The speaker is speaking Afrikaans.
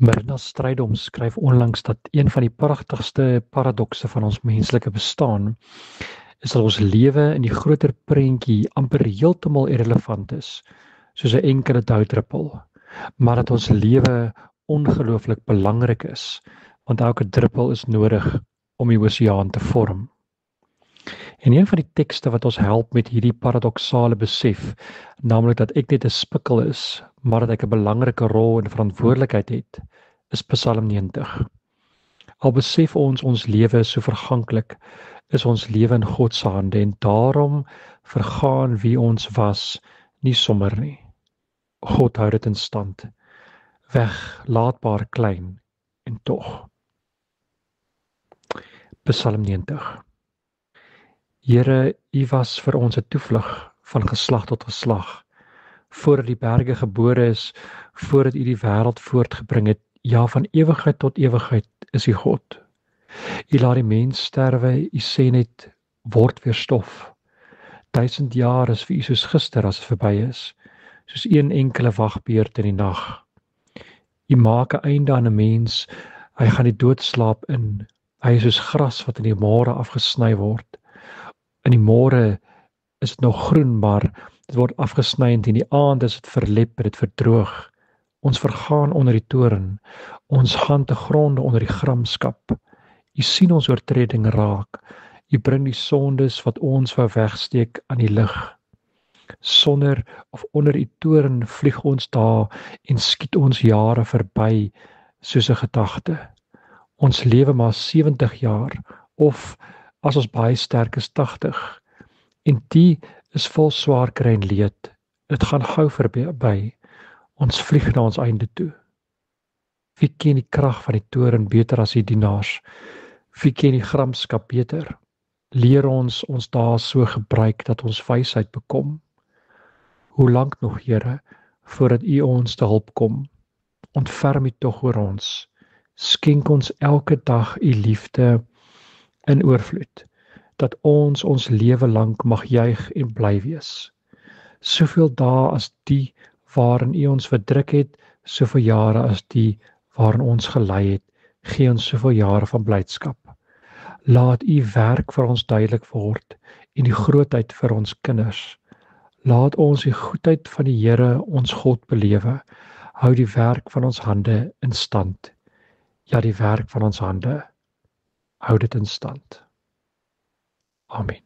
Marina Strydom skryf onlangs dat een van die pragtigste paradokse van ons menslike bestaan is dat ons lewe in die groter prentjie amper heeltemal irrelevant is, soos 'n enkele doudruppel, maar dat ons lewe ongelooflik belangrik is, want elke druppel is nodig om die oseaan te vorm. En een van die tekste wat ons help met hierdie paradoksale besef, naamlik dat ek net 'n spikkel is, maar dat ek 'n belangrike rol en verantwoordelikheid het, is Psalm 90. Al besef ons lewe is so verganklik, is ons lewe in God se hande en daarom vergaan wie ons was nie sommer nie. God hou dit in stand, weglaatbaar klein en tog. Psalm 90. Here, U was vir ons 'n toevlug van geslag tot geslag. Voordat die berge gebore is, voordat U die wêreld voortgebring het, ja, van ewigheid tot ewigheid is U God. U laat die mens sterwe, U sê net, word weer stof. 1000 jaar is vir U soos gister as dit verby is, soos een enkele wagbeurt in die nag. U maak 'n einde aan 'n mens, hy gaan die doodslaap in. Hy is soos gras wat in die môre afgesny word. In die môre is dit nog groen, maar dit word afgesny en in die aand is dit verlep en dit verdroog. Ons vergaan onder die toorn, ons gaan te gronde onder die gramskap. U sien ons oortreding raak, U bring die sondes wat ons wou wegsteek aan die lig. Sonder of onder U toorn vlieg ons daar en skiet ons jare verby soos 'n gedagte. Ons lewe maar 70 jaar, of as ons baie sterk is 80, en die is vol swaar kry en leed. Dit gaan gou verby, ons vlieg na ons einde toe. Wie ken die krag van die toorn beter as die dienaars? Wie ken die gramskap beter? Leer ons dae so gebruik dat ons wysheid bekom. Hoe lank nog, Here, voordat U ons te hulp kom? Ontferm U tog oor ons. Skenk ons elke dag U liefde in oorvloed, dat ons lewe lank mag juig en bly wees. Soveel dae as die waarin U ons verdruk het, soveel jare as die waarin ons gelei het, gee ons soveel jare van blydskap. Laat U werk vir ons duidelik word en die grootheid vir ons kinders. Laat ons die goedheid van die Here ons God belewe. Hou die werk van ons hande in stand. Ja, die werk van ons hande, hou dit in stand. Amen.